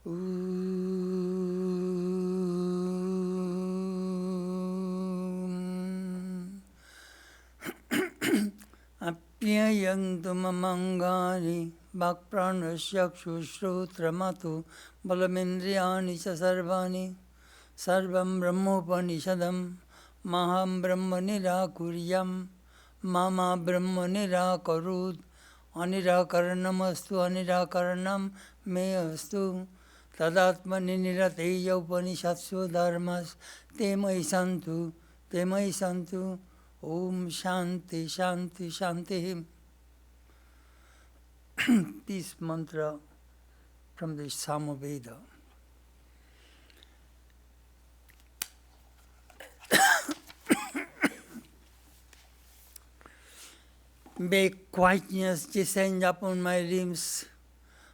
Apyayantu mamangani Bhakpranasyakshushrutramato Balamindriyani cha sarvani Sarvam Brahmopanishadam Maham Brahma Nirakuryam Mama Brahma Nirakarud Anirakaranamastu Anirakaranam Me astu Tadatmani Nirateya Upanishatsu Dharmas Temai Santu Om Shanti Shanti Shanti. This mantra from the Samaveda. May quietness descend upon my limbs,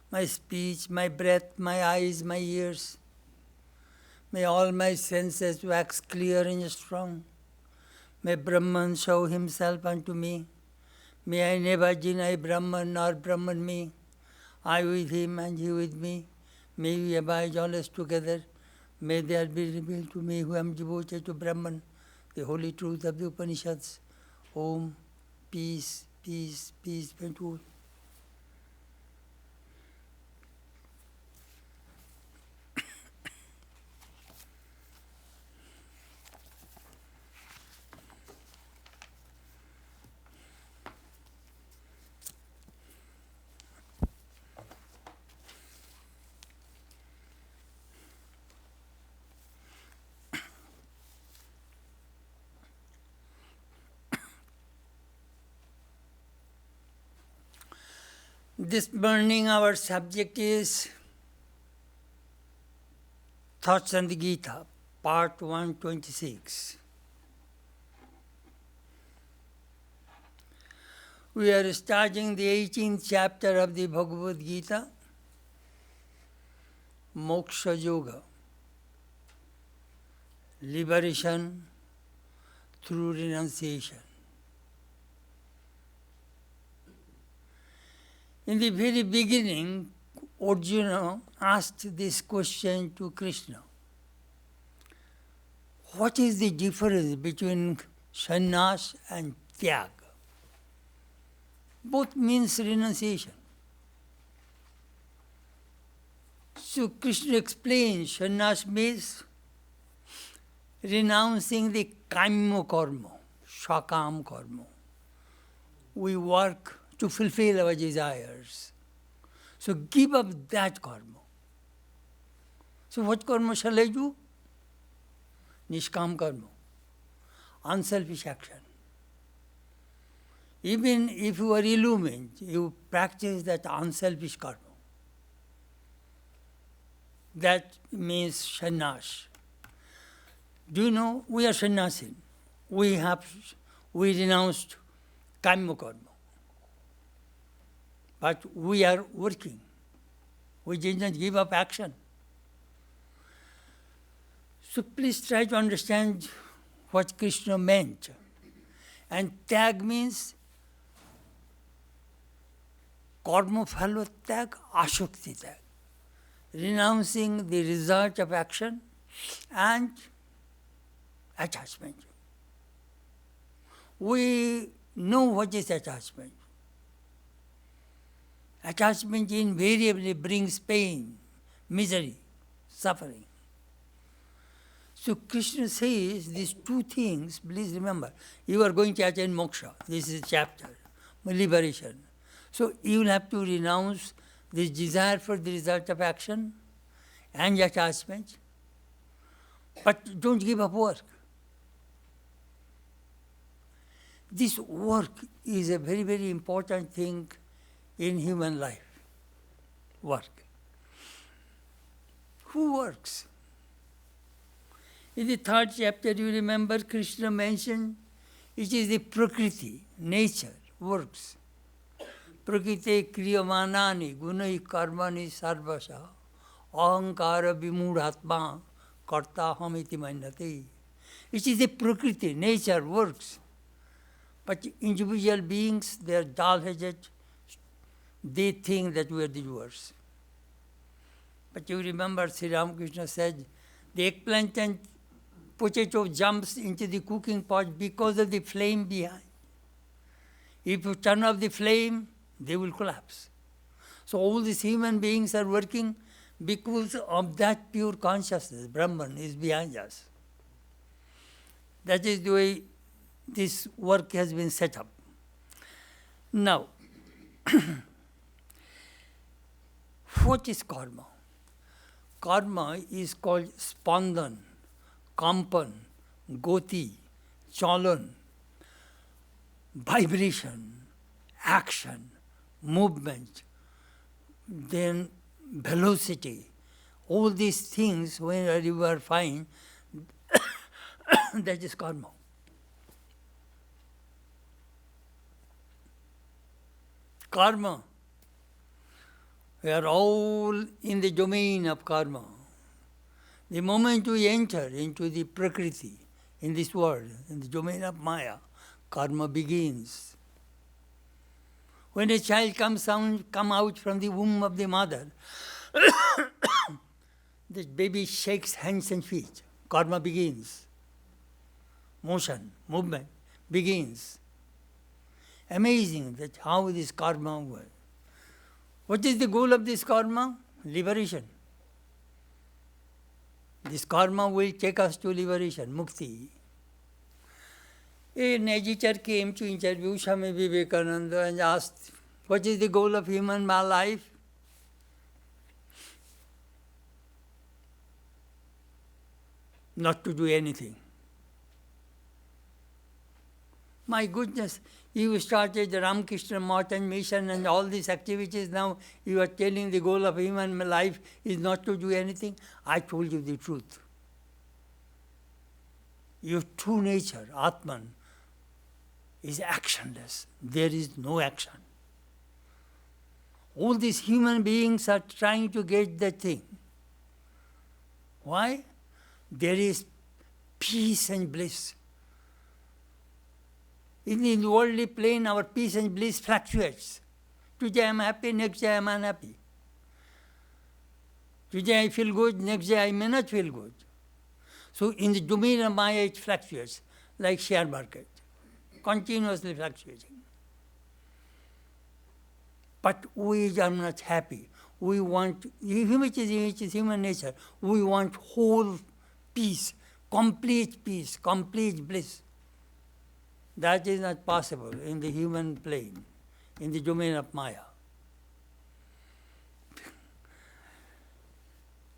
my speech, my breath, my eyes, my ears. May all my senses wax clear and strong. May Brahman show himself unto me. May I never deny Brahman nor Brahman me. I with him and he with me. May we abide always together. May there be revealed to me who am devoted to Brahman, the holy truth of the Upanishads. Om, peace, peace, peace be to all. This morning our subject is Thoughts on the Gita, part 126. We are starting the 18th chapter of the Bhagavad Gita, Moksha Yoga, liberation through renunciation. In the very beginning, Arjuna asked this question to Krishna. What is the difference between sannyas and tyag? Both means renunciation. So Krishna explains sannyas means renouncing the kamya karma, shakam karma. We work to fulfill our desires. So give up that karma. So what karma shall I do? Nishkam karma. Unselfish action. Even if you are illumined, you practice that unselfish karma. That means sannyas. Do you know, we are sannyasin. We renounced kamya karma. But we are working. We did not give up action. So please try to understand what Krishna meant. And tyag means karma phala tyag, ashakti tyag. Renouncing the result of action and attachment. We know what is attachment. Attachment invariably brings pain, misery, suffering. So Krishna says these two things, please remember, you are going to attain moksha. This is a chapter, liberation. So you will have to renounce this desire for the result of action and attachment. But don't give up work. This work is a very, very important thing in human life. Work. Who works? In the third chapter, you remember Krishna mentioned it is the Prakriti, nature, works. Prakriti kriyamanani gunai karmani sarvasha ahankara vimudhatma karta hamiti manyate. It is the Prakriti, nature, works. But individual beings, they are dull-headed. They think that we are the doers. But you remember Sri Ramakrishna said, the eggplant and potato jumps into the cooking pot because of the flame behind. If you turn off the flame, they will collapse. So all these human beings are working because of that pure consciousness. Brahman is behind us. That is the way this work has been set up. Now, what is karma? Karma is called spandan, kampan, goti, chalan, vibration, action, movement, then velocity. All these things, when you are fine, that is karma. Karma. We are all in the domain of karma. The moment we enter into the prakriti, in this world, in the domain of Maya, karma begins. When a child comes out from the womb of the mother, the baby shakes hands and feet. Karma begins. Motion, movement begins. Amazing that how this karma works. What is the goal of this karma? Liberation. This karma will take us to liberation, mukti. An editor came to interview Swami Vivekananda and asked, what is the goal of human life? Not to do anything. My goodness, you started the Ramakrishna Martin mission and all these activities. Now you are telling the goal of human life is not to do anything. I told you the truth. Your true nature, Atman, is actionless. There is no action. All these human beings are trying to get that thing. Why? There is peace and bliss. In the worldly plane, our peace and bliss fluctuates. Today I am happy, next day I am unhappy. Today I feel good, next day I may not feel good. So in the domain of Maya it fluctuates, like share market, continuously fluctuating. But we are not happy. We want, which is human nature, we want whole peace, complete bliss. That is not possible in the human plane, in the domain of Maya.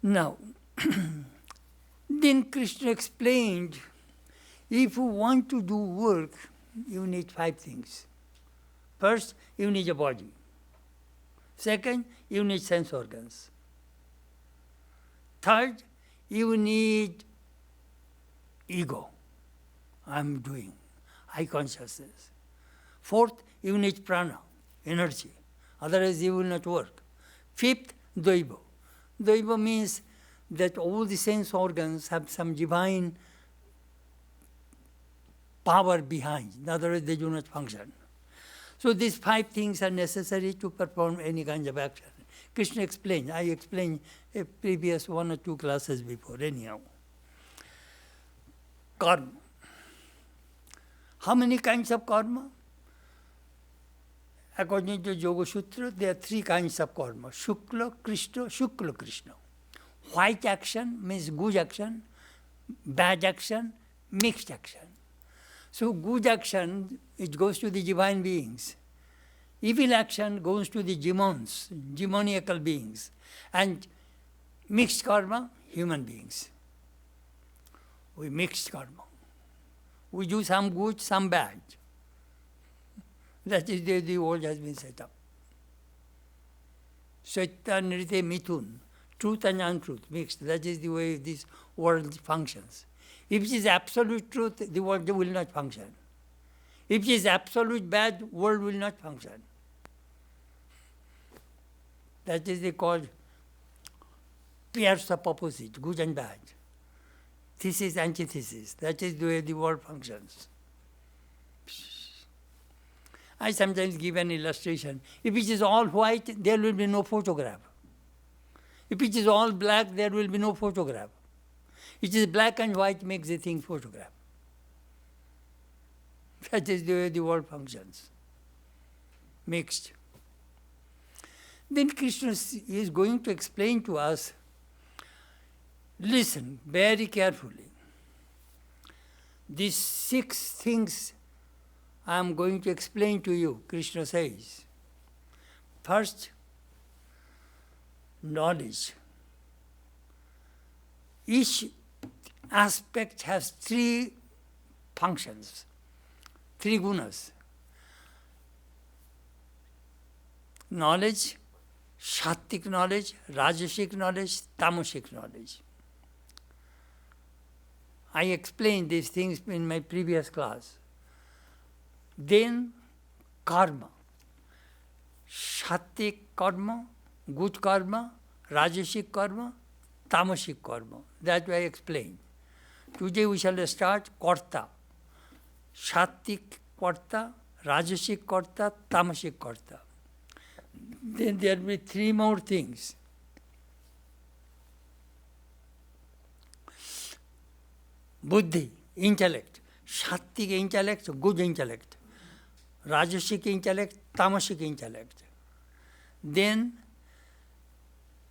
Now, then Krishna explained, if you want to do work, you need 5 things. First, you need a body. Second, you need sense organs. Third, you need ego. I'm doing. High consciousness. Fourth, you need prana, energy. Otherwise you will not work. Fifth, dvaiva. Dvaiva means that all the sense organs have some divine power behind. In other words, they do not function. So these 5 things are necessary to perform any kind of action. Krishna explained. I explained a previous 1 or 2 classes before, anyhow. Karma. How many kinds of karma? According to Yoga Sutra, there are 3 kinds of karma. Shukla Krishna. White action means good action, bad action, mixed action. So good action, it goes to the divine beings. Evil action goes to the demoniacal beings. And mixed karma, human beings. We mixed karma. We do some good, some bad. That is the world has been set up. Saitya, Nrite, Mithun, truth and untruth, mixed. That is the way this world functions. If it is absolute truth, the world will not function. If it is absolute bad, world will not function. That is called pairs of opposite, good and bad. Thesis, antithesis. That is the way the world functions. I sometimes give an illustration. If it is all white, there will be no photograph. If it is all black, there will be no photograph. It is black and white makes the thing photograph. That is the way the world functions. Mixed. Then Krishna is going to explain to us, listen very carefully. These 6 things I am going to explain to you, Krishna says. First, knowledge. Each aspect has 3 functions, 3 gunas. Knowledge, Sattvic knowledge, Rajasic knowledge, Tamasic knowledge. I explained these things in my previous class. Then karma. Sattvic karma, good karma, Rajasic karma, Tamasic karma. That I explained. Today we shall start karta. Sattvic karta, Rajasic karta, Tamasic karta. Then there will be 3 more things. Buddhi, intellect. Sattvic intellect, good intellect. Rajasic intellect, Tamasic intellect. Then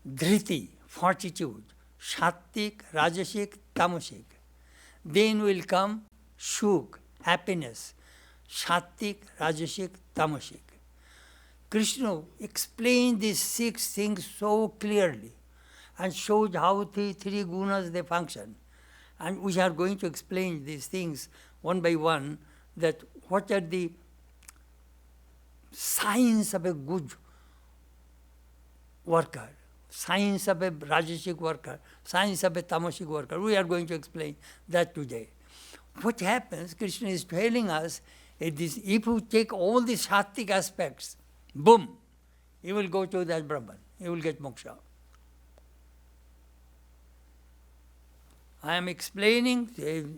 dhriti, fortitude. Sattvic, Rajasic, Tamasic. Then will come sukh, happiness. Sattvic, Rajasic, Tamasic. Krishna explained these 6 things so clearly and showed how the 3 gunas they function. And we are going to explain these things one by one, that what are the signs of a good worker, signs of a Rajasic worker, signs of a Tamasic worker. We are going to explain that today. What happens, Krishna is telling us, if you take all the Sattvic aspects, boom, you will go to that Brahman, you will get moksha. I am explaining,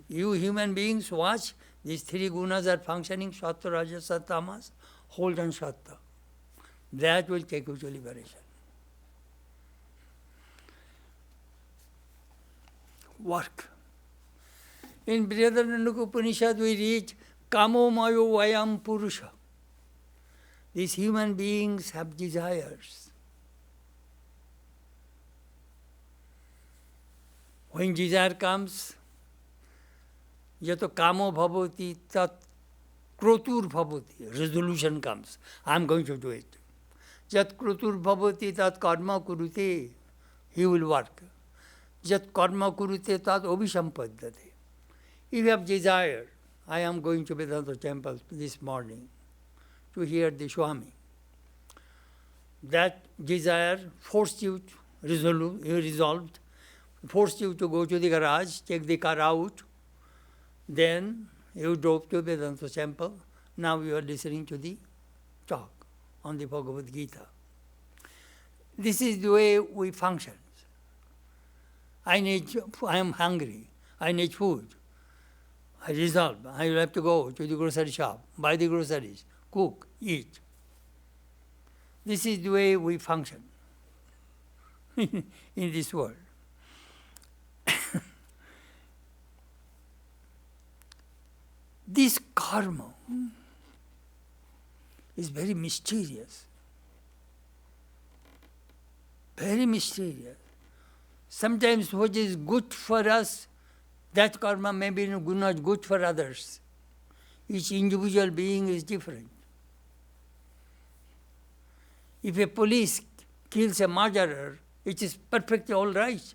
you human beings watch, these 3 gunas are functioning, Sattva, Rajasa, Tamas, hold on Sattva. That will take you to liberation. Work. In Vedanta Upanishad we read, Kamo Mayo Vayam Purusha. These human beings have desires. When desire comes, yato kamo bhavati tat krotur bhavati, resolution comes. I am going to do it. Jat krotur bhavati tat karma kurute, he will work. Jat karma kurute tat abhisampadate. If you have desire, I am going to Vedanta temple this morning to hear the Swami. That desire forced you, resolved, forced you to go to the garage, take the car out. Then you drove to Vedanta temple. Now you are listening to the talk on the Bhagavad Gita. This is the way we function. I am hungry. I need food. I resolve. I will have to go to the grocery shop, buy the groceries, cook, eat. This is the way we function in this world. This karma is very mysterious. Very mysterious. Sometimes what is good for us, that karma may be not good for others. Each individual being is different. If a police kills a murderer, it is perfectly all right.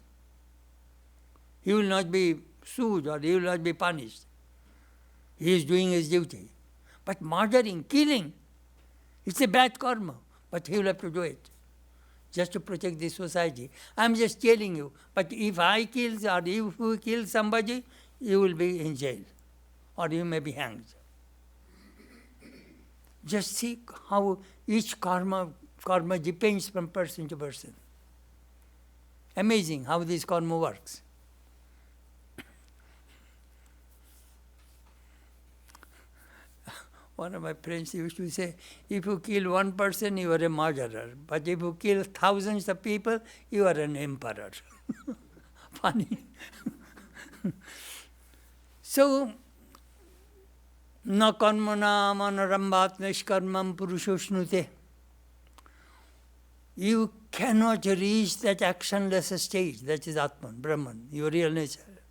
He will not be sued or he will not be punished. He is doing his duty. But murdering, killing, it's a bad karma, but he will have to do it just to protect the society. I am just telling you, but if I kill or if you kill somebody, you will be in jail or you may be hanged. Just see how each karma depends from person to person. Amazing how this karma works. One of my friends used to say, if you kill one person, you are a murderer. But if you kill thousands of people, you are an emperor. Funny. So, na karmana manarambat nishkarmam purushošnute. You cannot reach that actionless state, that is Atman, Brahman, your real nature,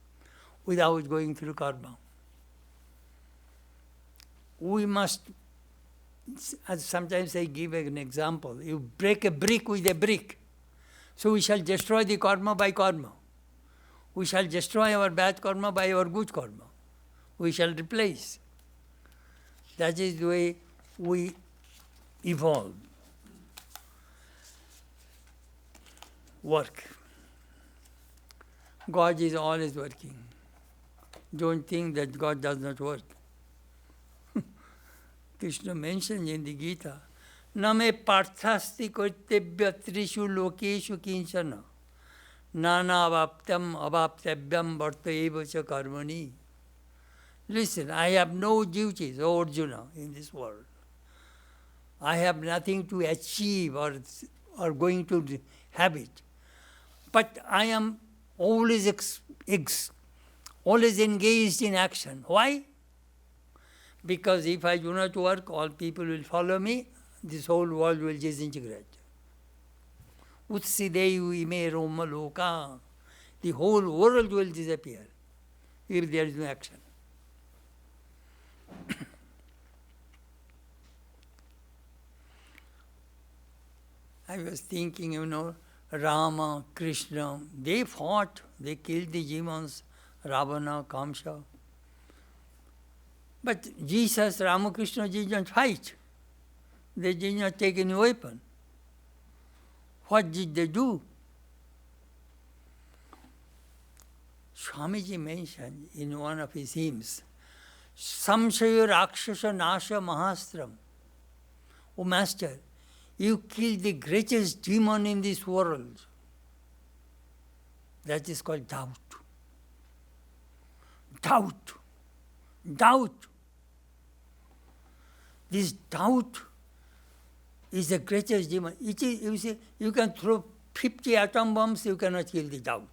without going through karma. We must, as sometimes I give an example, you break a brick with a brick. So we shall destroy the karma by karma. We shall destroy our bad karma by our good karma. We shall replace. That is the way we evolve. Work. God is always working. Don't think that God does not work. Krishna mentions in the Gita, Name parthasti kartebya trishu lokeshu kinchana nana avaptam avaptavyam vartaeva cha karmani. Listen, I have no duties, O Arjuna, in this world. I have nothing to achieve or going to have it. But I am always always engaged in action. Why? Because if I do not work, all people will follow me, this whole world will disintegrate. Utsideyu ime roma loka. The whole world will disappear if there is no action. I was thinking, Rama, Krishna, they fought, they killed the demons, Ravana, Kamsa. But Jesus, Ramakrishna did not fight. They did not take any weapon. What did they do? Swamiji mentioned in one of his hymns, Samshaya Rakshasa Nasha Mahastram. O Master, you killed the greatest demon in this world. That is called doubt. Doubt. Doubt. This doubt is the greatest demon. It is, you see, you can throw 50 atom bombs, you cannot kill the doubt.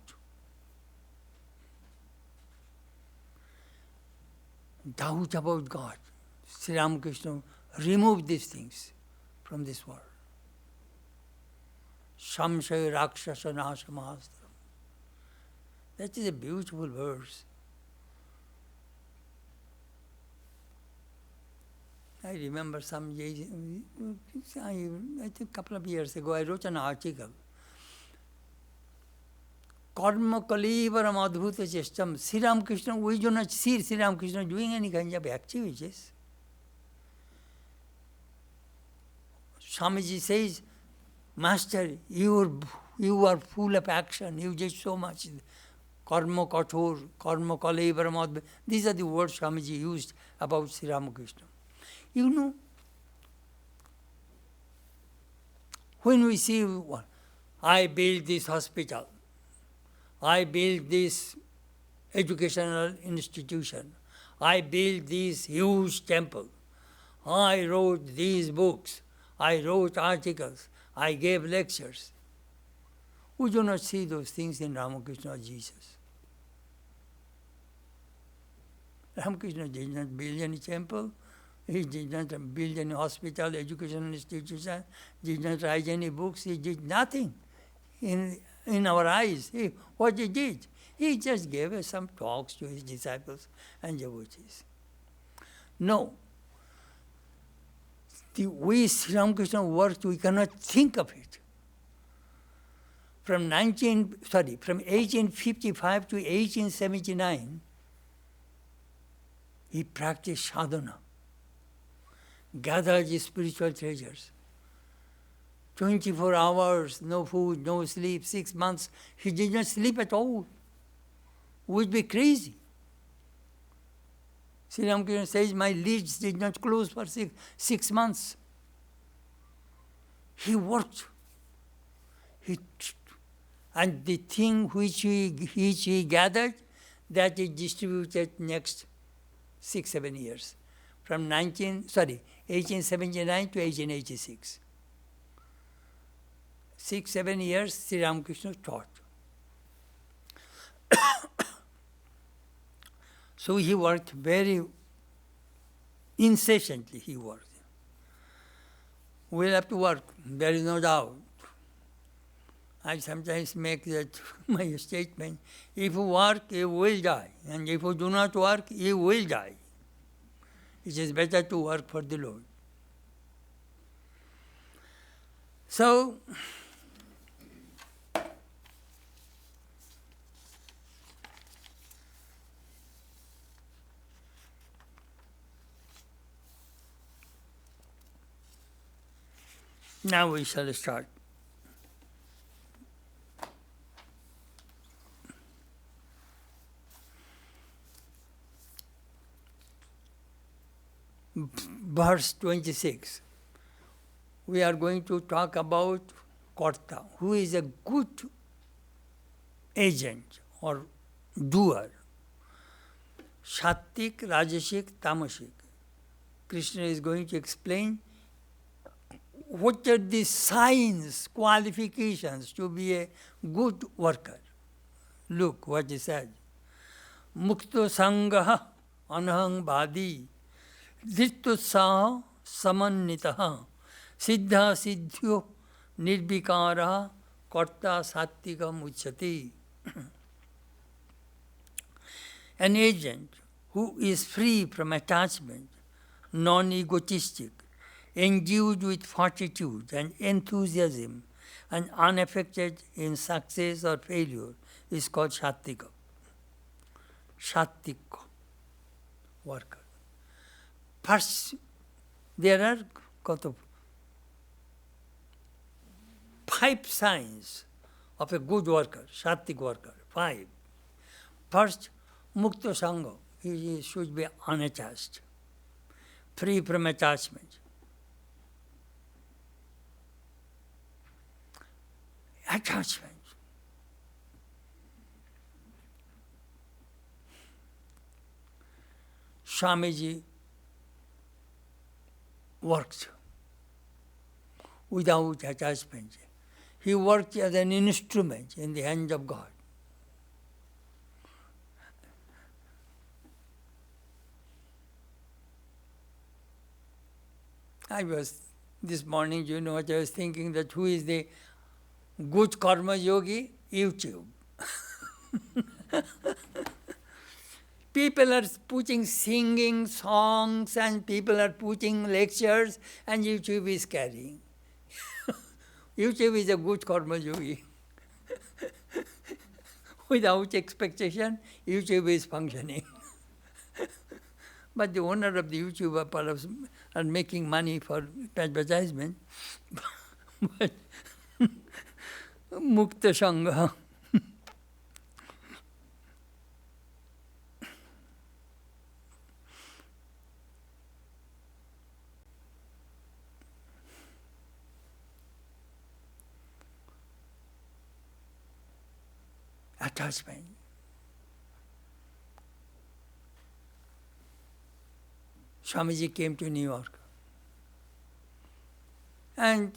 Doubt about God. Sri Ramakrishna removed these things from this world. Samshaya Rakshasa Nasha Mahastram. That is a beautiful verse. I remember some years, I think a couple of years ago, I wrote an article. Karma kalivaram adbhuta chestam. Sri Ramakrishna, we do not see Sri Ramakrishna doing any kind of activities. Swamiji says, Master, you are full of action, you did so much. Karma kathor, karma kalivaram adbhuta. These are the words Swamiji used about Sri Ramakrishna. When we see, I built this hospital, I built this educational institution, I built this huge temple, I wrote these books, I wrote articles, I gave lectures. We do not see those things in Ramakrishna or Jesus. Ramakrishna did not build any temple. He did not build any hospital, educational institution, did not write any books, he did nothing in our eyes. What he did? He just gave some talks to his disciples and devotees. No. The way Sri Ramakrishna worked, we cannot think of it. From 1855 to 1879, he practiced sadhana. Gathered spiritual treasures. 24 hours, no food, no sleep, 6 months. He did not sleep at all. Would be crazy. Sri Ramakrishna says, my lids did not close for 6 months. He worked. And the thing which he gathered, that he distributed next 6-7 years. from 1879 to 1886. 6-7 years Sri Ramakrishna taught. So he worked very incessantly, he worked. We'll have to work, there is no doubt. I sometimes make that my statement, if you work, you will die. And if you do not work, you will die. It is better to work for the Lord. So, now we shall start. Verse 26. We are going to talk about Karta, who is a good agent or doer. Sattvic, Rajasik, Tamasik. Krishna is going to explain what are the signs, qualifications to be a good worker. Look what he said. Mukto sangaha anahang badi dhrittutsaha samannitaha siddha siddhyo nirvikara karta sattikam uchyati. An agent who is free from attachment, non-egotistic, endued with fortitude and enthusiasm, and unaffected in success or failure is called Sattika. Sattika, worker. First, there are 5 signs of a good worker, Sattik worker, 5. First, Mukta Sangha, he should be unattached, free from attachment. Attachment. Swamiji worked without attachment. He worked as an instrument in the hands of God. This morning, you know what I was thinking, that who is the good karma yogi? YouTube. People are putting singing songs and people are putting lectures and YouTube is carrying. YouTube is a good karma yogi. Without expectation, YouTube is functioning. But the owner of the YouTube perhaps are making money for advertisement. But Mukta Sangha. Attachment. Swamiji came to New York. And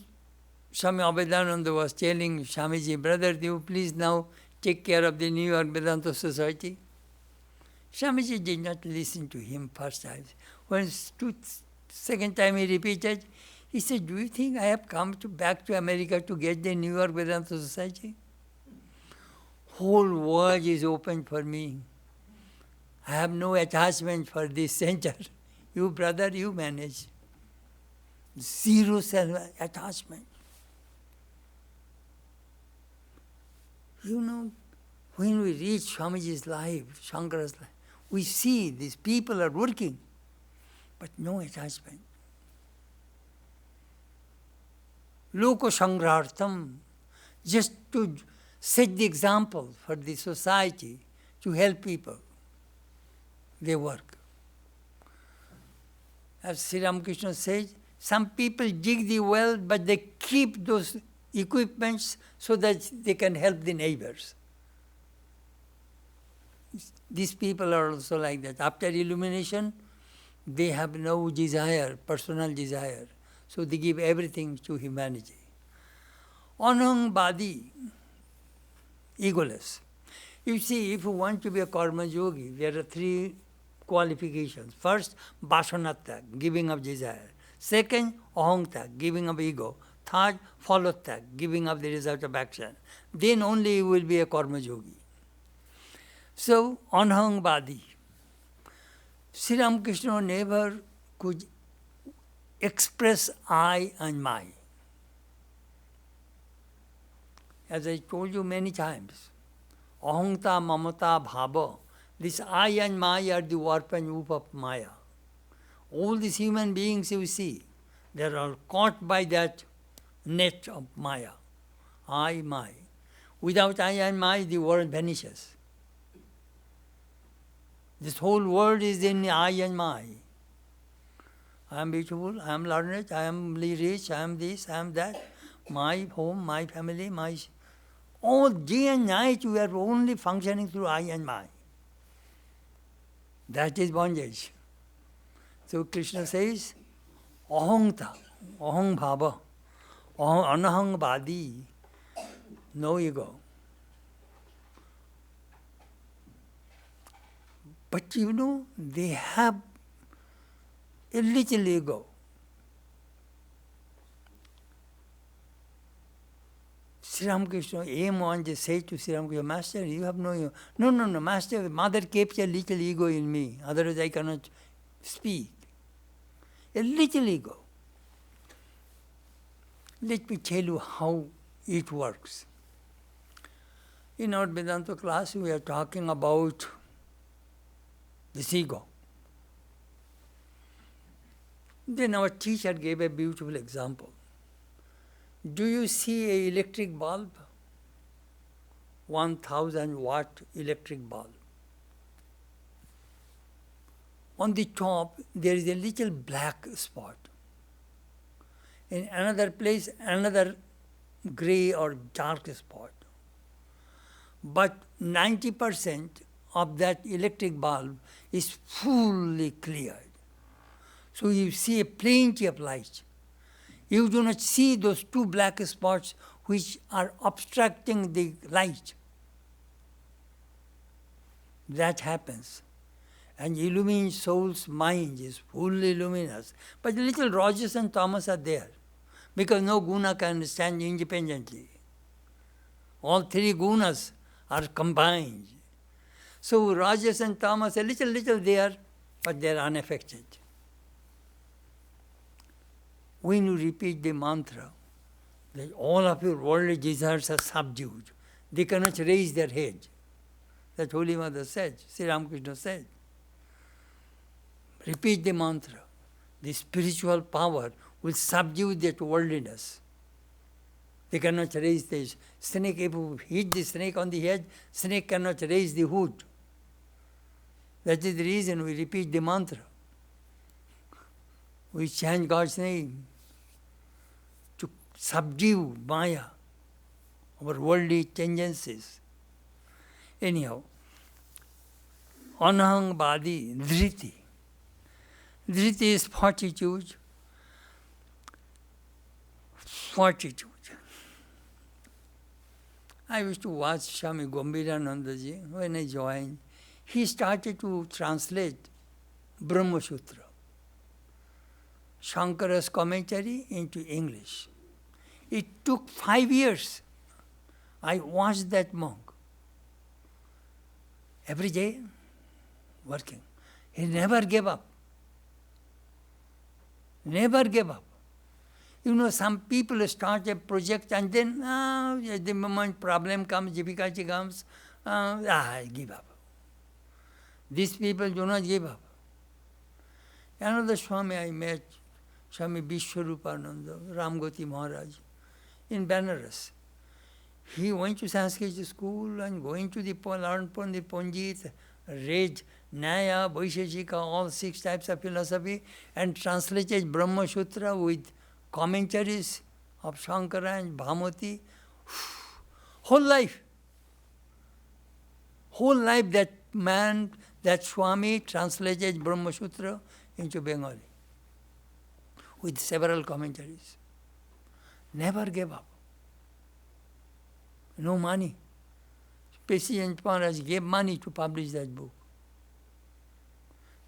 Swami Vedanta was telling Swamiji, brother, do you please now take care of the New York Vedanta Society? Swamiji did not listen to him first time. When second time he repeated, he said, do you think I have come back to America to get the New York Vedanta Society? Whole world is open for me. I have no attachment for this center. You, brother, you manage. Zero self-attachment. You know, when we reach Swamiji's life, Shankara's life, we see these people are working, but no attachment. Loko sangrartham, just to set the example for the society, to help people. They work. As Sri Ramakrishna says, some people dig the well, but they keep those equipments so that they can help the neighbors. These people are also like that. After illumination, they have no desire, personal desire. So they give everything to humanity. Anhang Badi, egoless. You see, if you want to be a karma yogi, there are three qualifications. First, vasanattag, giving up desire. Second, ahangtag, giving up ego. Third, phalottag, giving up the result of action. Then only you will be a karma yogi. So, anhang badi. Sri Ramakrishna never could express I and my. As I told you many times, ahangta, mamata, bhava, this I and my are the warp and woof of Maya. All these human beings you see, they are all caught by that net of Maya. I, my. Without I and my, the world vanishes. This whole world is in I and my. I am beautiful, I am learned, I am rich, I am this, I am that. My home, my family, my... All day and night we are only functioning through I and my. That is bondage. So Krishna says, ahangta, ahang bhava, anahang badi, no ego. But you know, they have a little ego. Sri Ramakrishna, aim on just say to Sri Ramakrishna, Master, you have no ego. No, Master, Mother kept a little ego in me, otherwise I cannot speak. A little ego. Let me tell you how it works. In our Vedanta class, we are talking about this ego. Then our teacher gave a beautiful example. Do you see an electric bulb? 1000 watt electric bulb. On the top, there is a little black spot. In another place, another gray or dark spot. But 90% of that electric bulb is fully cleared. So you see plenty of light. You do not see those two black spots which are obstructing the light. That happens. And illumined soul's mind is fully luminous. But little Rajas and Tamas are there, because no guna can stand independently. All three gunas are combined. So Rajas and Tamas are little there, but they are unaffected. When you repeat the mantra, that all of your worldly desires are subdued, they cannot raise their head. That Holy Mother said, Sri Ramakrishna said. Repeat the mantra. The spiritual power will subdue that worldliness. They cannot raise the snake. If you hit the snake on the head, snake cannot raise the hood. That is the reason we repeat the mantra. We chant God's name to subdue Maya, our worldly tendencies. Anyhow, anahang badi, dhriti. Dhriti is fortitude. Fortitude. I used to watch Swami Gambhiranandaji when I joined. He started to translate Brahma Sutra, Shankara's commentary, into English. It took 5 years. I watched that monk. Every day, working. He never gave up. Never gave up. You know, some people start a project and then, at the moment problem comes, difficulty comes, I give up. These people do not give up. Another Swami I met, Swami Vishwarupananda, Ramgoti Maharaj, in Benares. He went to Sanskrit school and going to the learn from the Pandit, read Nyaya, Vaisheshika, all 6 types of philosophy, and translated Brahma Sutra with commentaries of Shankara and Bhamati. Whole life that man, that Swami translated Brahma Sutra into Bengali with several commentaries. Never gave up. No money. President Maharaj gave money to publish that book.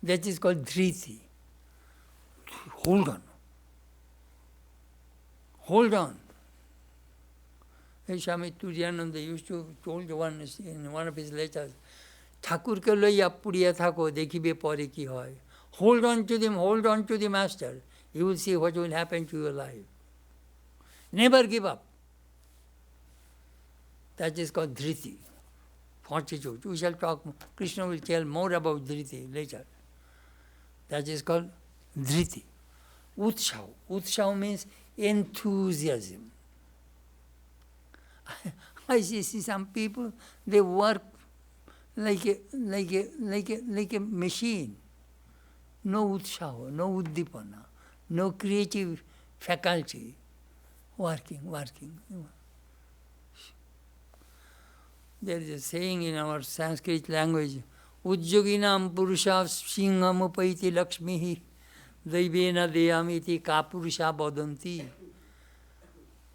That is called Dhriti. Hold on. Hold on. Swami Turiyananda used to told one in one of his letters, Thakurke loiya puriya thako dekhibe pore ki hoy. Hold on to the master. You will see what will happen to your life. Never give up. That is called Dhriti. Fortitude. We shall talk, Krishna will tell more about Dhriti later. That is called Dhriti. Utshav. Utshav means enthusiasm. I see some people, they work like a machine. No utshav, no uddipana, no creative faculty. Working. There is a saying in our Sanskrit language, Ujjoginam purusha singham upaiti lakshmihi daivena deyamiti ka purusha bodanti.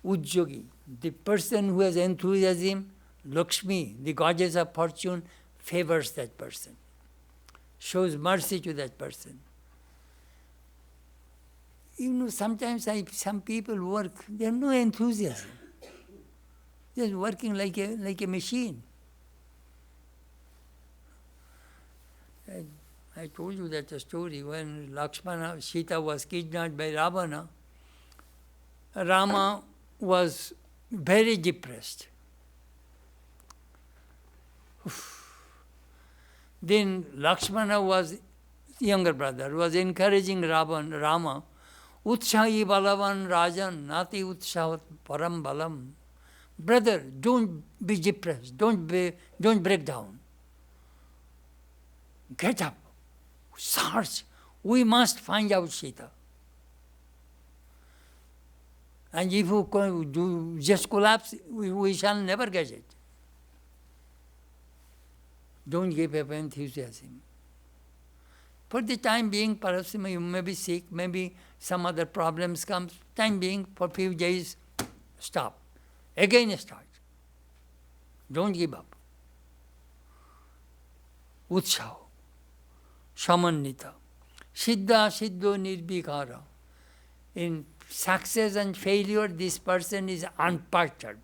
Ujjogi, the person who has enthusiasm, Lakshmi, the goddess of fortune, favors that person, shows mercy to that person. You know, sometimes some people work, they have no enthusiasm. Just working like a machine. I told you that story when Lakshmana, Sita was kidnapped by Ravana. Rama was very depressed. Then Lakshmana was younger brother, was encouraging Rama, Utshahi balavan rajan, nati utshahat param balam. Brother, don't be depressed, don't break down. Get up, search. We must find out Sita. And if you just collapse, we shall never get it. Don't give up enthusiasm. For the time being, perhaps you may be sick, maybe some other problems come. Time being, for few days, stop. Again start. Don't give up. Utshav, Samannita, Siddha Siddho Nirbhikara. In success and failure, this person is unperturbed.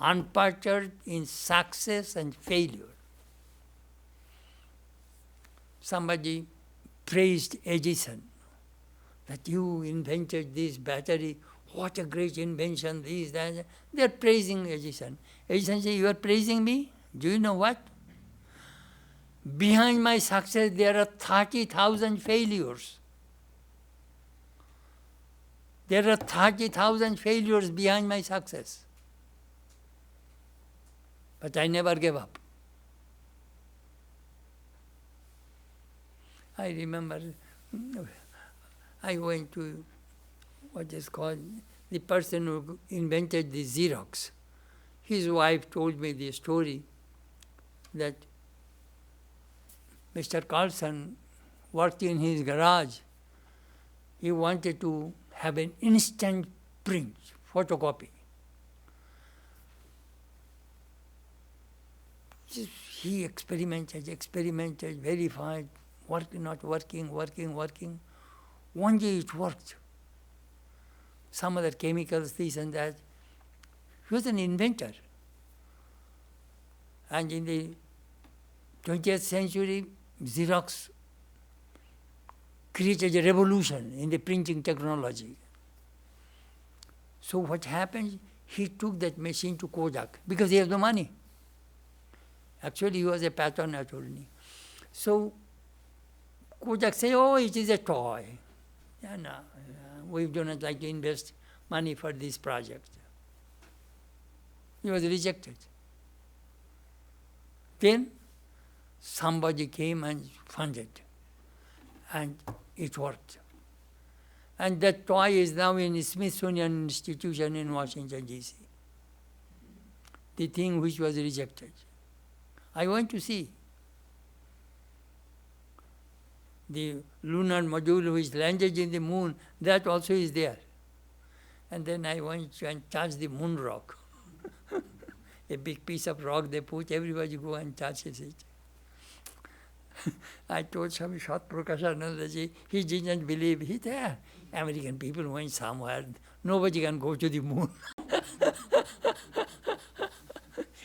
Unperturbed in success and failure. Somebody praised Edison, that you invented this battery, what a great invention, this, that. They are praising Edison. Edison says, you are praising me? Do you know what? Behind my success there are 30,000 failures. There are 30,000 failures behind my success. But I never gave up. I remember I went to what is called the person who invented the Xerox. His wife told me the story that Mr. Carlson worked in his garage. He wanted to have an instant print, photocopy. He experimented, verified, not working. One day it worked. Some other chemicals, this and that. He was an inventor. And in the 20th century, Xerox created a revolution in the printing technology. So what happened? He took that machine to Kodak because he has no money. Actually, he was a patent attorney. So Kodak said, oh, it is a toy. Yeah, no, we do not like to invest money for this project. He was rejected. Then somebody came and funded, and it worked. And that toy is now in the Smithsonian Institution in Washington, D.C. The thing which was rejected. I went to see. the lunar module which landed in the moon, that also is there. And then I went and touched the moon rock. A big piece of rock they put, everybody go and touches it. I told Swami Satprakashanandaji, he didn't believe it. American people went somewhere, nobody can go to the moon.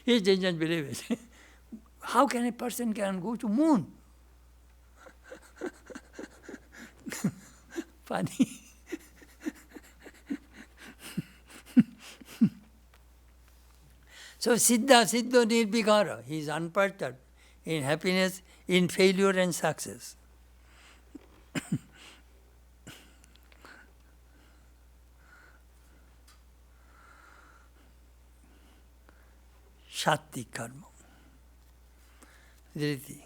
He didn't believe it. How can a person can go to moon? Funny. So Siddha Siddho Nirvikara, he is unperturbed in happiness, in failure and success. Shatti karma. Dhriti.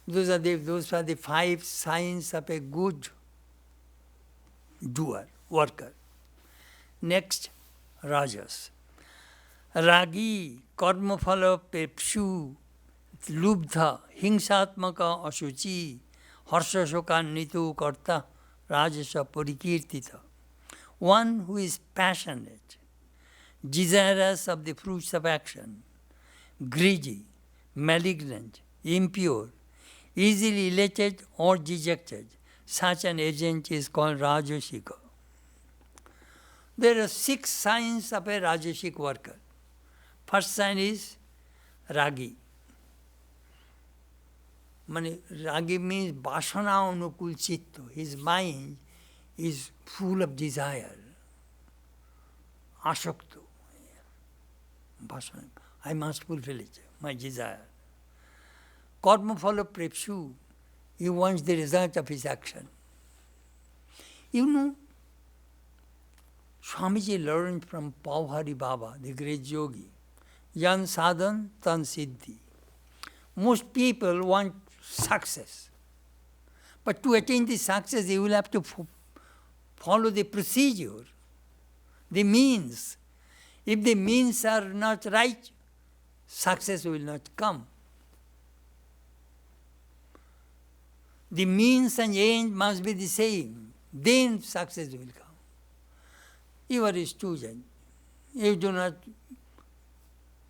Those are the 5 signs of a good doer, worker. Next, Rajas. Ragi, karma phala pepshu, lubdha, hingsatmaka asuchi, harsha shokannitu karta, rajasa parikirtita. One who is passionate, desirous of the fruits of action, greedy, malignant, impure, easily elated or dejected, such an agent is called Rajasika. There are 6 signs of a Rajasic worker. First sign is Ragi. Ragi means Vasana Anukul Chitta. His mind is full of desire. Ashakto. I must fulfill it, my desire. Karma phala prepshu. He wants the result of his action. You know, Swamiji learned from Pauhari Baba, the great yogi. Yan sadhan tan siddhi. Most people want success. But to attain the success, you will have to follow the procedure, the means. If the means are not right, success will not come. The means and end must be the same. Then success will come. You are a student. You do not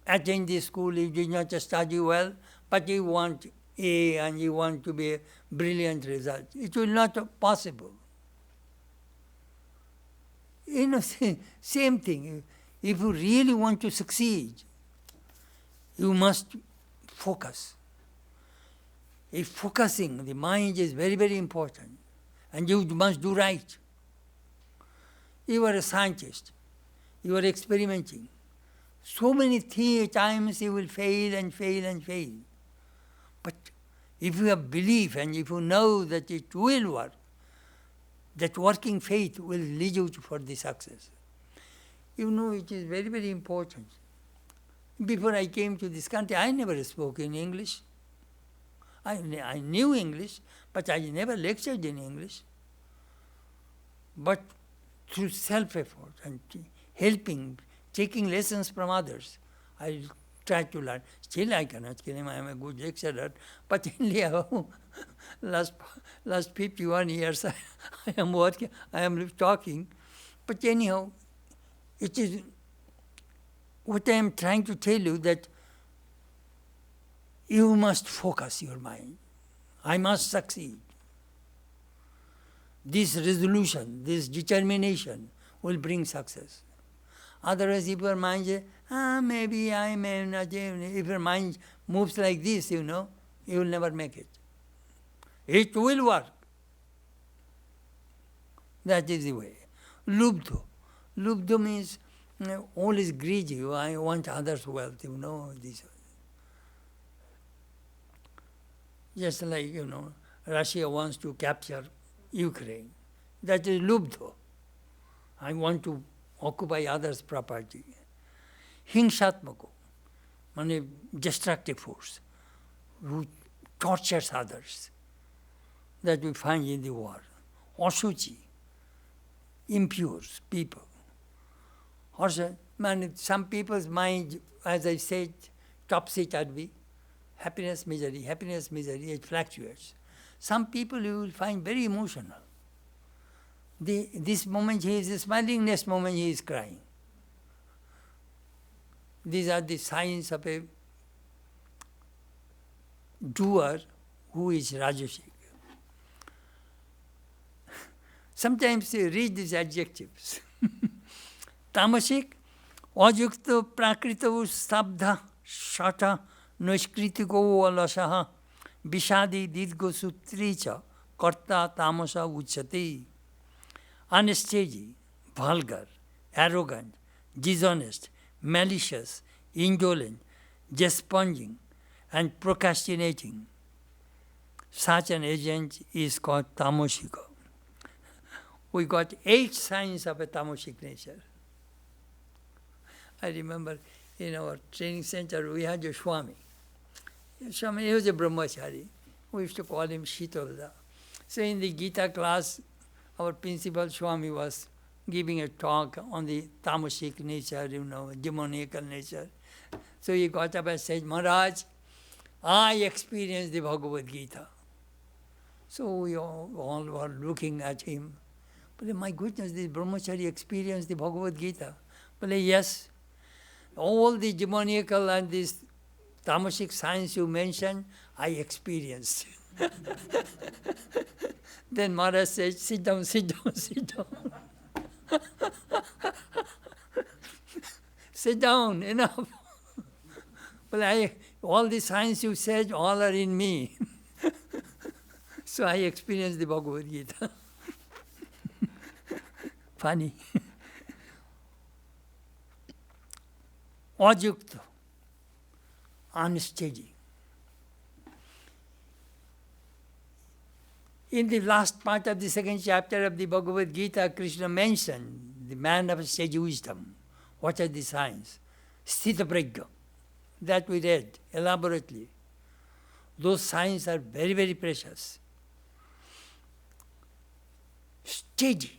attend the school, you did not study well, but you want A and you want to be a brilliant result. It will not be possible. You know, same thing. If you really want to succeed, you must focus. If focusing, the mind is very, very important. And you must do right. You are a scientist. You are experimenting. So many times you will fail and fail and fail. But if you have belief and if you know that it will work, that working faith will lead you for the success. You know, it is very, very important. Before I came to this country, I never spoke in English. I knew English, but I never lectured in English. But through self-effort and helping, taking lessons from others, I try to learn. Still I cannot claim I am a good lecturer, but anyhow, last 51 years I am working, I am talking. But anyhow, it is what I am trying to tell you, that you must focus your mind. I must succeed. This resolution, this determination will bring success. Otherwise, if your mind says, maybe I may not, if your mind moves like this, you know, you will never make it. It will work. That is the way. Lubdho. Lubdho means always greedy. I want others' wealth, you know. This. Just like, you know, Russia wants to capture Ukraine. That is lubdho. I want to occupy others' property. Hingsatmako, means destructive force, who tortures others, that we find in the war. Asuchi, impure people. Also, some people's mind, as I said, topsy-turvy, happiness, misery, it fluctuates. Some people you will find very emotional. This moment he is smiling, next moment he is crying. These are the signs of a doer who is Rajasik. Sometimes you read these adjectives. Tamasik, ajukta prakrito sabdha shata noishkritiko alasaha vishadi didgo sutricha karta tamasa uchati. Unsteady, vulgar, arrogant, dishonest, malicious, indolent, desponding, and procrastinating. Such an agent is called tamosika. We got 8 signs of a tamasic nature. I remember in our training center we had a Swami. Swami, he was a brahmachari. We used to call him Shitolda. So in the Gita class, our principal Swami was giving a talk on the tamasic nature, demoniacal nature. So he got up and said, Maharaj, I experienced the Bhagavad Gita. So we all were looking at him. But my goodness, this brahmachari experienced the Bhagavad Gita. But yes, all the demoniacal and this tamasic signs you mentioned, I experienced. Then Maharaj said, sit down. Sit down, enough. But all the signs you said, all are in me. So I experienced the Bhagavad Gita. Funny. Ajukta, unsteady. In the last part of the second chapter of the Bhagavad Gita, Krishna mentioned the man of sage wisdom. What are the signs? Sthita prajna. That we read elaborately. Those signs are very, very precious. Steady.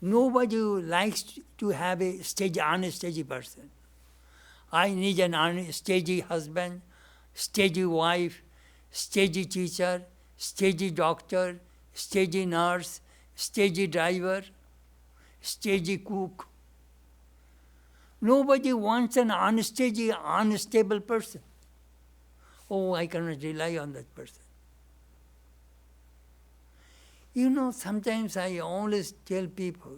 Nobody likes to have a steady, unsteady person. I need an unsteady husband, steady wife, steady teacher, steady doctor, steady nurse, steady driver, steady cook. Nobody wants an unsteady, unstable person. Oh, I cannot rely on that person. Sometimes I always tell people,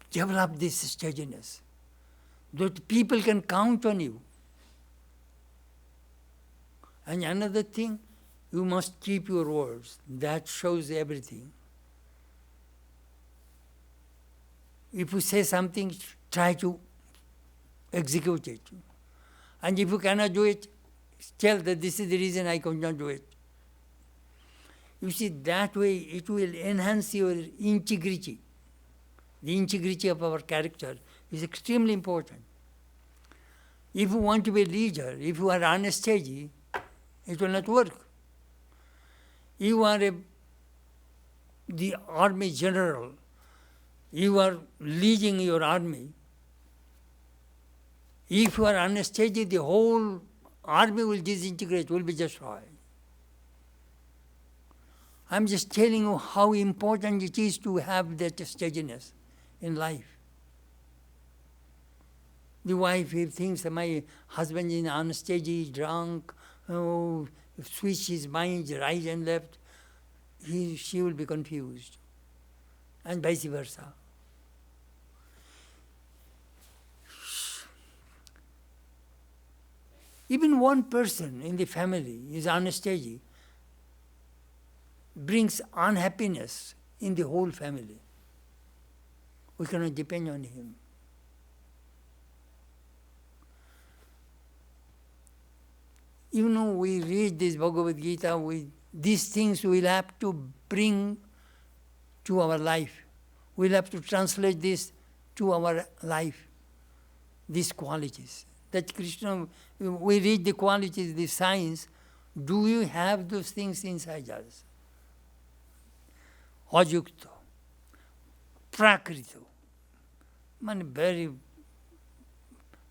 develop this steadiness, that people can count on you. And another thing, you must keep your words. That shows everything. If you say something, try to execute it. And if you cannot do it, tell that this is the reason I cannot do it. You see, that way it will enhance your integrity. The integrity of our character is extremely important. If you want to be a leader, if you are unsteady, it will not work. You are the army general. You are leading your army. If you are unsteady, the whole army will disintegrate, will be destroyed. I'm just telling you how important it is to have that steadiness in life. The wife, if thinks that my husband is unsteady, drunk, switch his mind right and left, she will be confused, and vice versa. Even one person in the family is unsteady, brings unhappiness in the whole family. We cannot depend on him. We read this Bhagavad Gita, these things we'll have to bring to our life. We'll have to translate this to our life, these qualities. That Krishna, we read the qualities, the signs. Do you have those things inside us? Ajukta, prakrito, very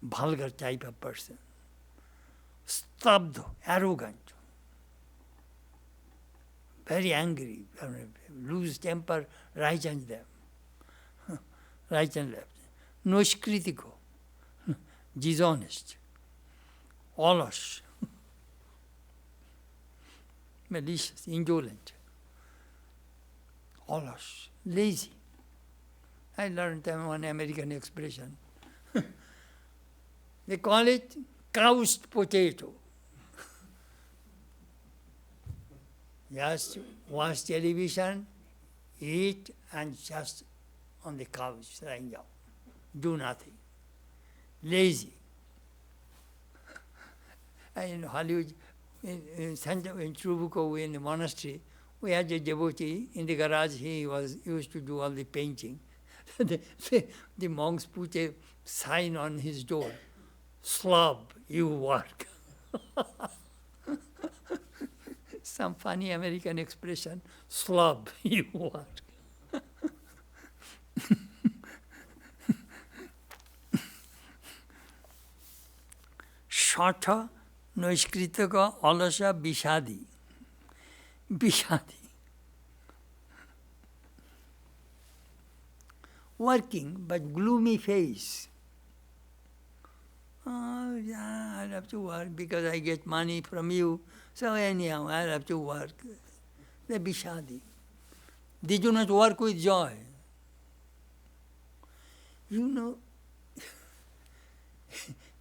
vulgar type of person. Stabdha, arrogant, very angry, lose temper right and left. Right and left. Noshkritiko, dishonest, alus, malicious, indolent, alus, lazy. I learned one American expression. They call it couched potato. Just watch television, eat, and just on the couch lying down. Do nothing. Lazy. And in Hollywood, in Trubukov, in the monastery, we had a devotee in the garage. He was used to do all the painting. The monks put a sign on his door, "Slob, you work." Some funny American expression, "Slob, you work." Shata, noiskritaka, alasa, bishadi. Bishadi. Working, but gloomy face. Oh, yeah, I'll have to work because I get money from you. So anyhow, I'll have to work. The bishadi. They do not work with joy. You know,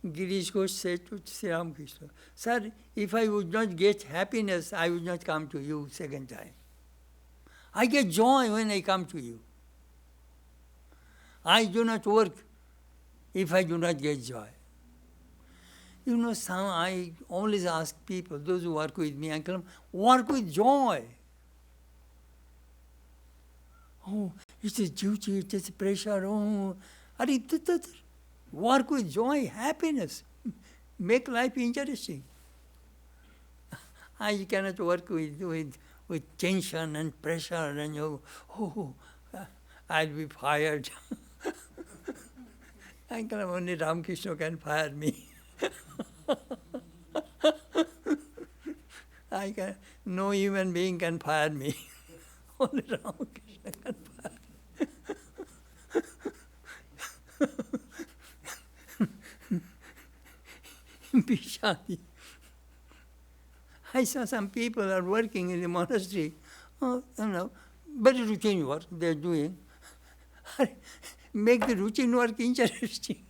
Girish Ghosh said to Sri Ramakrishna, "Sir, if I would not get happiness, I would not come to you second time. I get joy when I come to you. I do not work if I do not get joy." You know, I always ask people, those who work with me, I tell them, work with joy. Oh, it's a duty, it is pressure. Oh, work with joy, happiness. Make life interesting. I cannot work with tension and pressure and I'll be fired. I can only Ramakrishna can fire me. No human being can fire me. Only Ramakrishna can fire me. Bishadi. I saw some people are working in the monastery. Oh, very routine work they're doing. Make the routine work interesting.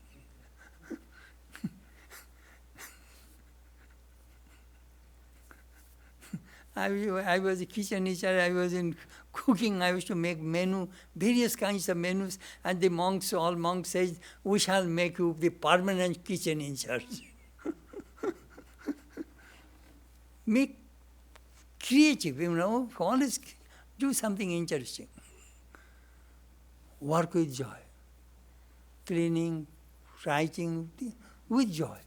I was a kitchen teacher, I was in cooking, I used to make menu, various kinds of menus, and the monks, all monks said, "We shall make you the permanent kitchen in church." Make creative, always do something interesting. Work with joy. Cleaning, writing, with joy.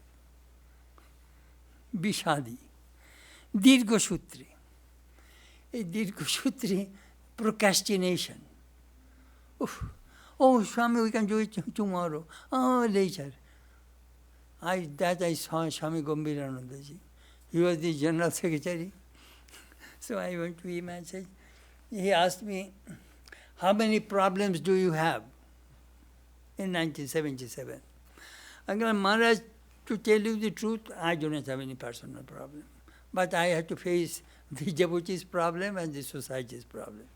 Bishadi. Dirghasutri. A Dirghasutri, procrastination. Oh, Swami, we can do it tomorrow. Oh, later. I saw Swami Gambhiranandaji. He was the General Secretary. So I went to him and said, he asked me, "How many problems do you have?" In 1977. I said, "Maharaj, to tell you the truth, I do not have any personal problem. But I had to face the devotee's problem and the society's problem."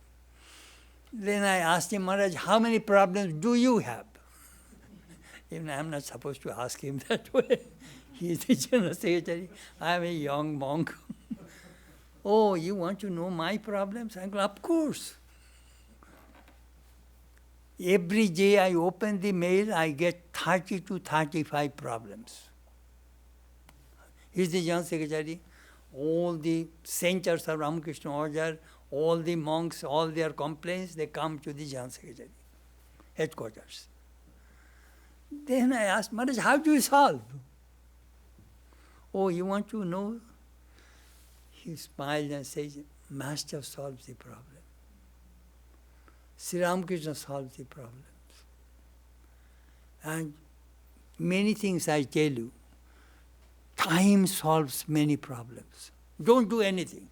Then I asked him, "Maharaj, how many problems do you have?" Even I am not supposed to ask him that way. He is the General Secretary. I am a young monk. "Oh, you want to know my problems?" I go, "Of course." Every day I open the mail, I get 30 to 35 problems. He is the General Secretary. All the centers of Ramakrishna Order, all the monks, all their complaints, they come to the General Secretary, headquarters. Then I asked, "Maharaj, how do you solve?" "Oh, you want to know?" He smiled and says, "Master solves the problem. Sri Ramakrishna solves the problems. And many things I tell you, time solves many problems. Don't do anything.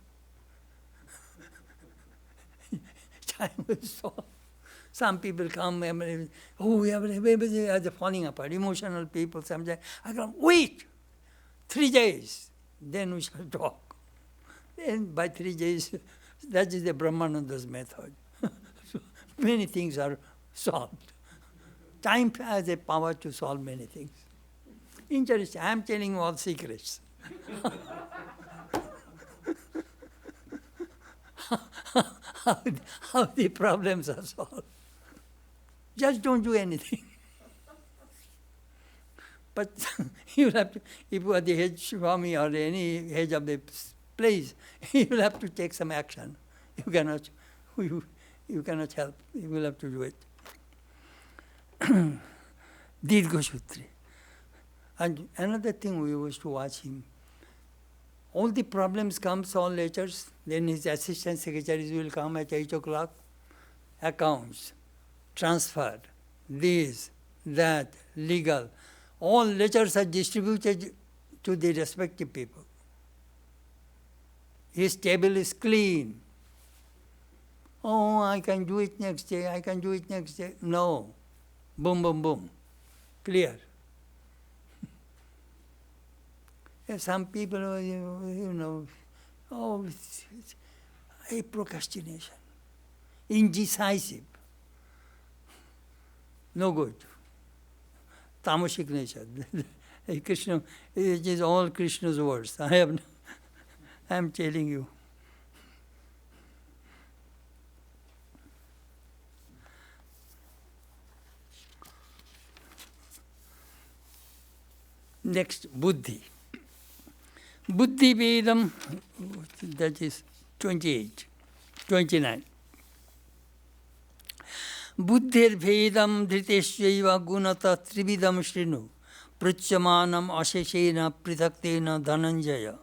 Time will solve. Some people come, we are falling apart. Emotional people sometimes. I go, wait, 3 days, then we shall talk. Then by 3 days, that is the Brahmananda's method. So many things are solved. Time has a power to solve many things. Interesting. I am telling you all secrets. how the problems are solved. Just don't do anything. But you have to, if you are the head Swami or any head of the place, you will have to take some action. You cannot help. You will have to do it. Dirghasutri. And another thing, we used to watch him. All the problems comes on letters, then his assistant secretaries will come at 8 o'clock. Accounts, transfer, this, that, legal. All letters are distributed to the respective people. His table is clean. Oh, I can do it next day, I can do it next day. No. Boom, boom, boom. Clear. Some people, it's a procrastination. Indecisive. No good. Tamasic nature. Krishna, it is all Krishna's words. I am telling you. Next, Buddhi. Buddhi Vedam, that is 29. Buddhir Vedam Dhriteshvaiva Gunata Trividam Shrinu Pruchamanam Asheshena Prithaktena Dhananjaya.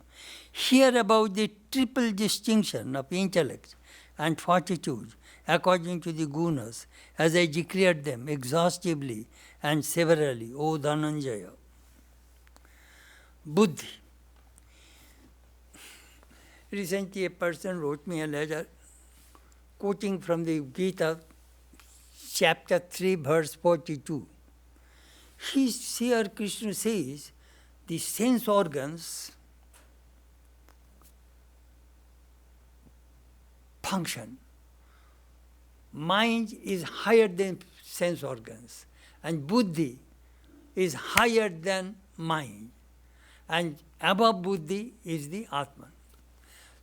Hear about the triple distinction of intellect and fortitude according to the Gunas, as I declared them exhaustively and severally, O Dhananjaya. Buddhi. Recently a person wrote me a letter quoting from the Gita, chapter 3, verse 42. Here Krishna says, the sense organs function. Mind is higher than sense organs, and buddhi is higher than mind, and above buddhi is the Atman.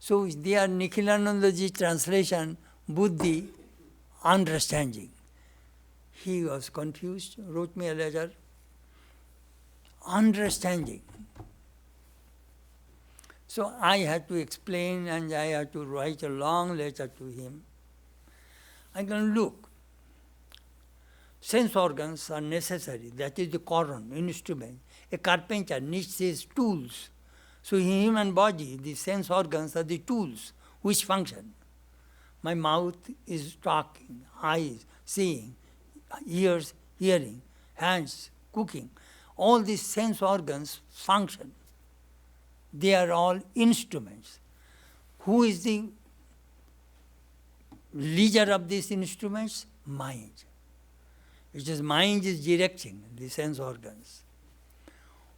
So they are Nikhilanandaji's translation, buddhi, understanding. He was confused, wrote me a letter. Understanding. So I had to explain and I had to write a long letter to him. I can look. Sense organs are necessary. That is the Koran, instrument. A carpenter needs his tools. So in human body, the sense organs are the tools which function. My mouth is talking, eyes seeing, ears hearing, hands cooking. All these sense organs function. They are all instruments. Who is the leader of these instruments? Mind. It is mind is directing the sense organs.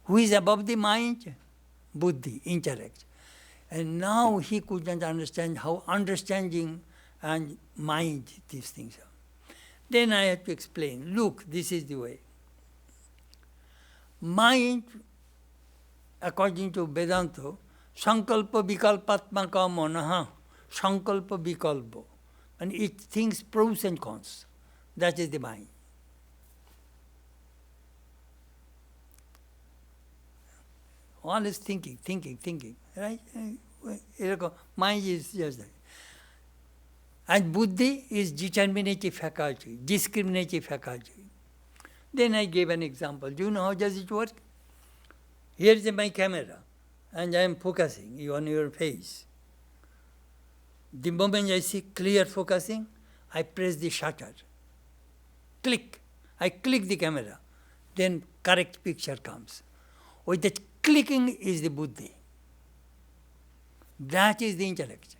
Who is above the mind? Buddhi, intellect. And now he couldn't understand how understanding and mind these things are. Then I had to explain, look, this is the way. Mind, according to Vedanta, sankalpa vikalpatmaka manaha, sankalpa vikalpo. And it thinks pros and cons. That is the mind. Always thinking, right? Mind is just that. And buddhi is determinative faculty, discriminative faculty. Then I gave an example. Do you know how does it work? Here is my camera, and I am focusing on your face. The moment I see clear focusing, I press the shutter. Click. I click the camera. Then correct picture comes. With that clicking is the buddhi. That is the intellect.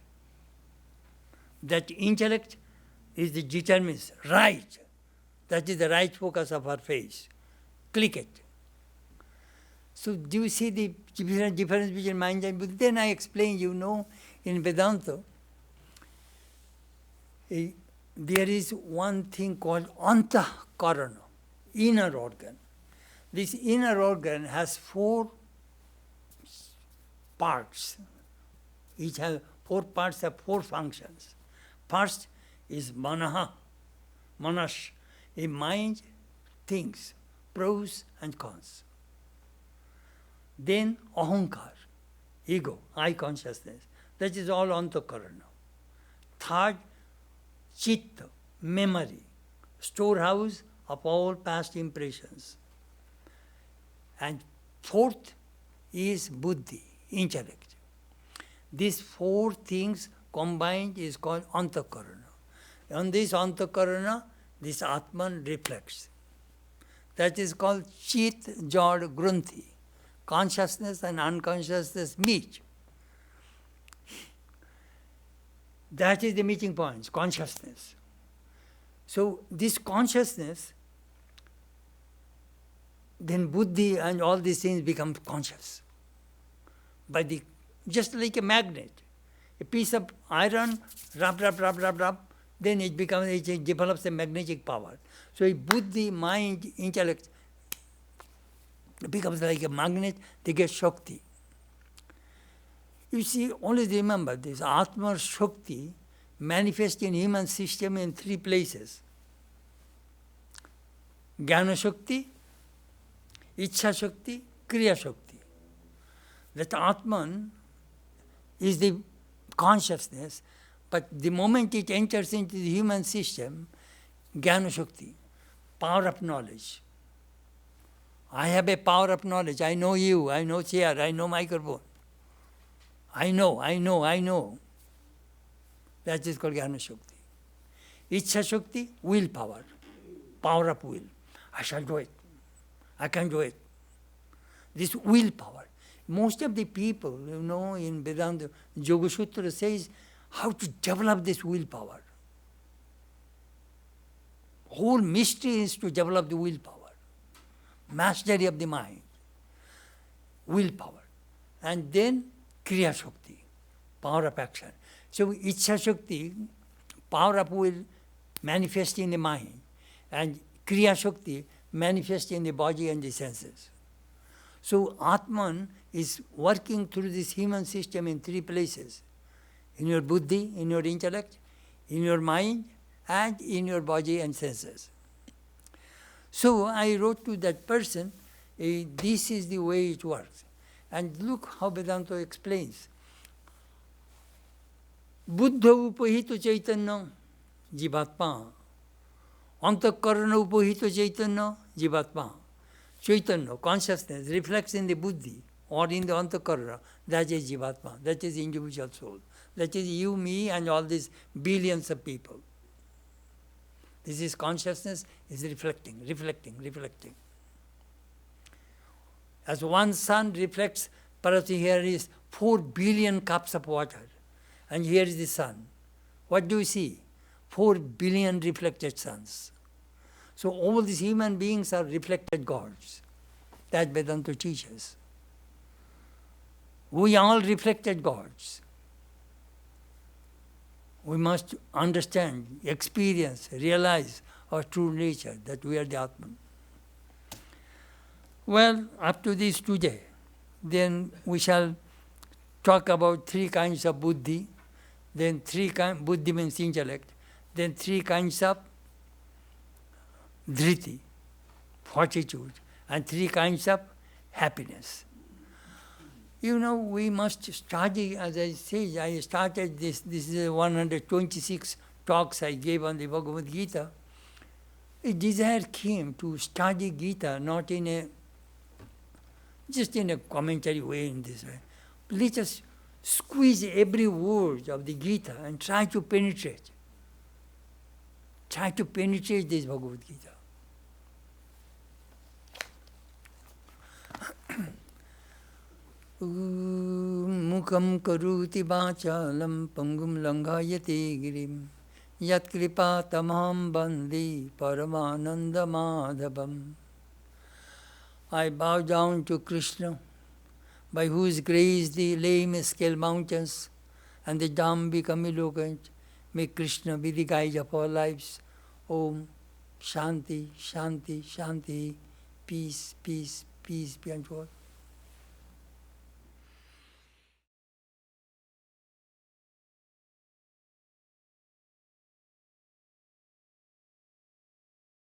That intellect is the determines, right. That is the right focus of our face. Click it. So do you see the difference between mind and buddhi? Then I explain, in Vedanta, there is one thing called antahkarana, inner organ. This inner organ has 4 parts. Each has 4 parts, have 4 functions. First is manaha, manas, a mind thinks, pros and cons. Then ahankar, ego, I consciousness. That is all antakarana. Third, chitta, memory, storehouse of all past impressions. And fourth is buddhi, intellect. These 4 things combined is called antakarana. On this antakarana, this Atman reflects. That is called chit jad grunthi. Consciousness and unconsciousness meet. That is the meeting point, consciousness. So this consciousness, then buddhi and all these things become conscious. Just like a magnet. A piece of iron, rub, then it develops a magnetic power. So a buddhi, mind, intellect becomes like a magnet, they get Shakti. You see, always remember this Atma Shakti manifests in human system in 3 places. Jnana Shakti, Ichha Shakti, Kriya Shakti. That Atman is the consciousness, but the moment it enters into the human system, Jnana Shakti, power of knowledge. I have a power of knowledge. I know you, I know chair, I know microphone. I know. That is called Jnana Shakti. Ichha Shakti, willpower, power of will. I shall do it. I can do it. This willpower. Most of the people, in Vedanta, Yoga Sutra says how to develop this willpower. Whole mystery is to develop the willpower. Mastery of the mind. Willpower. And then Kriya Shakti, power of action. So Ichha Shakti, power of will, manifest in the mind. And Kriya Shakti manifest in the body and the senses. So Atman is working through this human system in 3 places. In your buddhi, in your intellect, in your mind, and in your body and senses. So I wrote to that person, this is the way it works. And look how Vedanta explains. Buddha upahito chaitanya, jivatma. Antakarana upahito chaitanya, jivatma. Chaitanya, consciousness, reflects in the buddhi or in the antakarana. That is jivatma. That is individual soul. That is you, me, and all these billions of people. This is consciousness is reflecting. As one sun reflects, Parvati, here is 4 billion cups of water. And here is the sun. What do you see? 4 billion reflected suns. So all these human beings are reflected gods. That Vedanta teaches. We all reflected gods. We must understand, experience, realize our true nature, that we are the Atman. Well, up to this today, then we shall talk about 3 kinds of buddhi, then buddhi means intellect, then 3 kinds of dhriti, fortitude, and 3 kinds of happiness. We must study, as I say, I started this is 126 talks I gave on the Bhagavad Gita. A desire came to study Gita, not just in a commentary way in this way. Let us squeeze every word of the Gita and try to penetrate. Try to penetrate this Bhagavad Gita. Mukam karuti vachalam pangum langhayate girim yat kripa tamam bandi paramananda madhavam. I bow down to Krishna, by whose grace the lame scale mountains and the dumb become eloquent. May Krishna be the guide of our lives. Om Shanti, Shanti, Shanti. Peace, peace, peace be unto all.